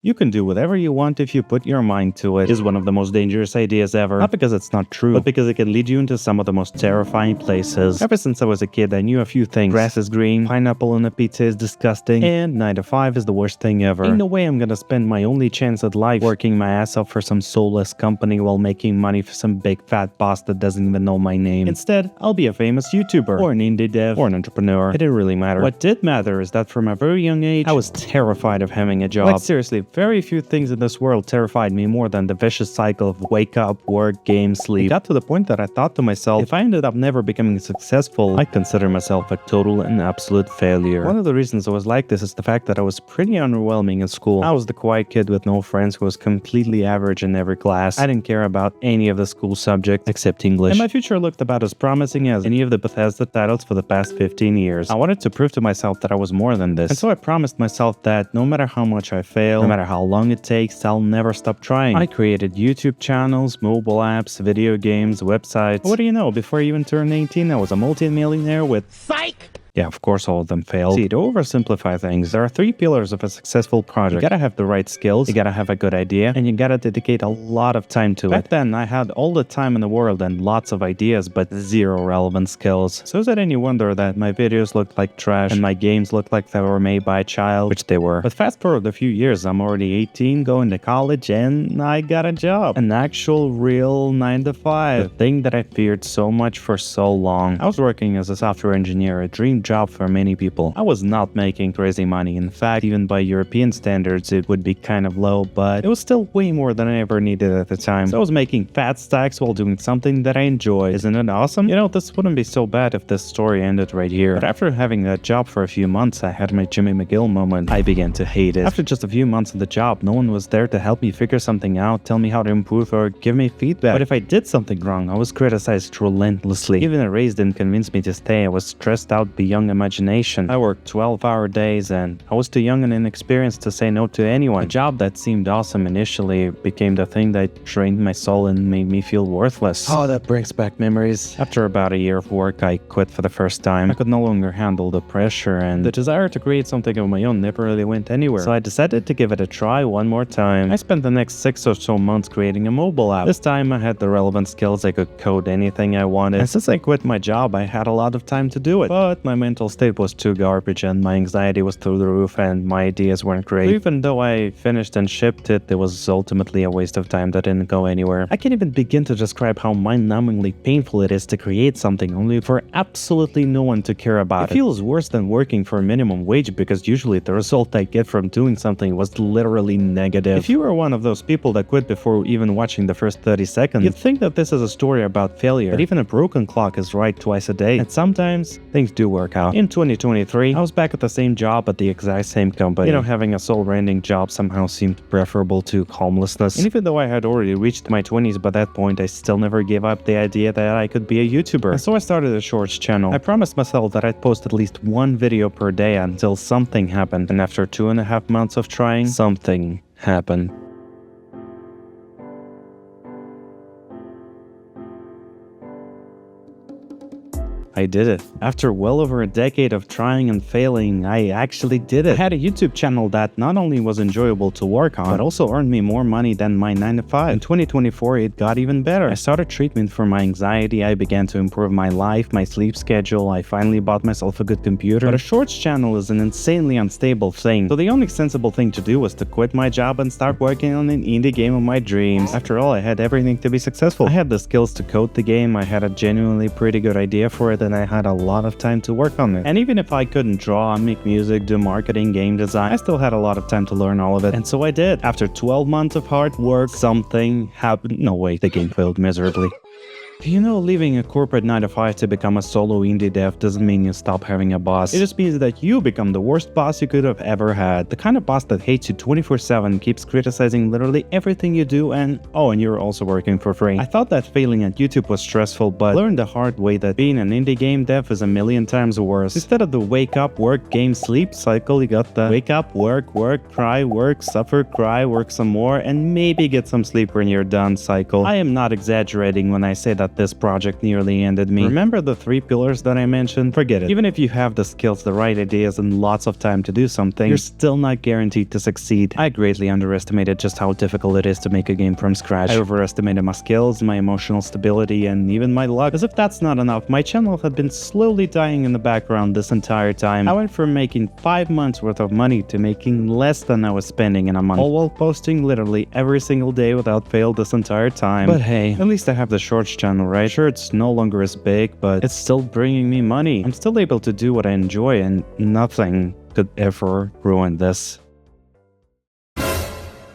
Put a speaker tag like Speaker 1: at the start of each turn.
Speaker 1: You can do whatever you want if you put your mind to it is one of the most dangerous ideas ever. Not because it's not true, but because it can lead you into some of the most terrifying places. Ever since I was a kid, I knew a few things. Grass is green, pineapple on a pizza is disgusting, and 9 to 5 is the worst thing ever. Ain't no way I'm gonna spend my only chance at life working my ass off for some soulless company while making money for some big fat boss that doesn't even know my name. Instead, I'll be a famous YouTuber, or an indie dev, or an entrepreneur. It didn't really matter. What did matter is that from a very young age, I was terrified of having a job. Like seriously, very few things in this world terrified me more than the vicious cycle of wake up, work, game, sleep. It got to the point that I thought to myself, if I ended up never becoming successful, I consider myself a total and absolute failure. One of the reasons I was like this is the fact that I was pretty underwhelming in school. I was the quiet kid with no friends who was completely average in every class. I didn't care about any of the school subjects except English. And my future looked about as promising as any of the Bethesda titles for the past 15 years. I wanted to prove to myself that I was more than this. And so I promised myself that no matter how much I fail, no matter how long it takes, I'll never stop trying. I created YouTube channels, mobile apps, video games, websites. What do you know, before I even turned 18, I was a multi-millionaire with psych! Yeah, of course all of them failed. See, to oversimplify things, there are 3 pillars of a successful project. You gotta have the right skills, you gotta have a good idea, and you gotta dedicate a lot of time to it. Back then, I had all the time in the world and lots of ideas, but 0 relevant skills. So is it any wonder that my videos looked like trash, and my games looked like they were made by a child, which they were. But fast forward a few years, I'm already 18, going to college, and I got a job. An actual, real 9 to 5. The thing that I feared so much for so long. I was working as a software engineer, a dream job for many people. I was not making crazy money. In fact, even by European standards, it would be kind of low, but it was still way more than I ever needed at the time. So I was making fat stacks while doing something that I enjoy. Isn't it awesome? You know, this wouldn't be so bad if this story ended right here. But after having that job for a few months, I had my Jimmy McGill moment. I began to hate it. After just a few months of the job, no one was there to help me figure something out, tell me how to improve, or give me feedback. But if I did something wrong, I was criticized relentlessly. Even a raise didn't convince me to stay. I was stressed out beyond imagination. I worked 12-hour days and I was too young and inexperienced to say no to anyone. A job that seemed awesome initially became the thing that drained my soul and made me feel worthless. Oh, that brings back memories. After about a year of work, I quit for the first time. I could no longer handle the pressure, and the desire to create something of my own never really went anywhere. So I decided to give it a try one more time. I spent the next 6 or so months creating a mobile app. This time I had the relevant skills. I could code anything I wanted. And since I quit my job, I had a lot of time to do it. But my mental state was too garbage and my anxiety was through the roof and my ideas weren't great. So even though I finished and shipped it, it was ultimately a waste of time that didn't go anywhere. I can't even begin to describe how mind-numbingly painful it is to create something only for absolutely no one to care about it. It feels worse than working for minimum wage because usually the result I get from doing something was literally negative. If you were one of those people that quit before even watching the first 30 seconds, you'd think that this is a story about failure. But even a broken clock is right twice a day, and sometimes things do work out. In 2023, I was back at the same job at the exact same company. You know, having a soul-rending job somehow seemed preferable to homelessness. And even though I had already reached my 20s by that point, I still never gave up the idea that I could be a YouTuber. And so I started a shorts channel. I promised myself that I'd post at least 1 video per day until something happened. And after 2.5 months of trying, something happened. I did it. After well over a decade of trying and failing, I actually did it. I had a YouTube channel that not only was enjoyable to work on, but also earned me more money than my 9 to 5. In 2024, it got even better. I started treatment for my anxiety, I began to improve my life, my sleep schedule, I finally bought myself a good computer. But a shorts channel is an insanely unstable thing, so the only sensible thing to do was to quit my job and start working on an indie game of my dreams. After all, I had everything to be successful. I had the skills to code the game, I had a genuinely pretty good idea for it, and I had a lot of time to work on it. And even if I couldn't draw, make music, do marketing, game design, I still had a lot of time to learn all of it. And so I did. After 12 months of hard work, something happened. No way, the game failed miserably. You know, leaving a corporate 9 to 5 to become a solo indie dev doesn't mean you stop having a boss. It just means that you become the worst boss you could have ever had. The kind of boss that hates you 24/7, keeps criticizing literally everything you do, and you're also working for free. I thought that failing at YouTube was stressful, but learned the hard way that being an indie game dev is a million times worse. Instead of the wake up, work, game, sleep cycle, you got the wake up, work, cry, work, suffer, cry, work some more, and maybe get some sleep when you're done cycle. I am not exaggerating when I say that that this project nearly ended me. Remember the 3 pillars that I mentioned? Forget it. Even if you have the skills, the right ideas, and lots of time to do something, you're still not guaranteed to succeed. I greatly underestimated just how difficult it is to make a game from scratch. I overestimated my skills, my emotional stability, and even my luck. As if that's not enough, my channel had been slowly dying in the background this entire time. I went from making 5 months worth of money to making less than I was spending in a month, all while posting literally every single day without fail this entire time. But hey, at least I have the shorts channel, right? Sure, it's no longer as big, but it's still bringing me money. I'm still able to do what I enjoy, and nothing could ever ruin this.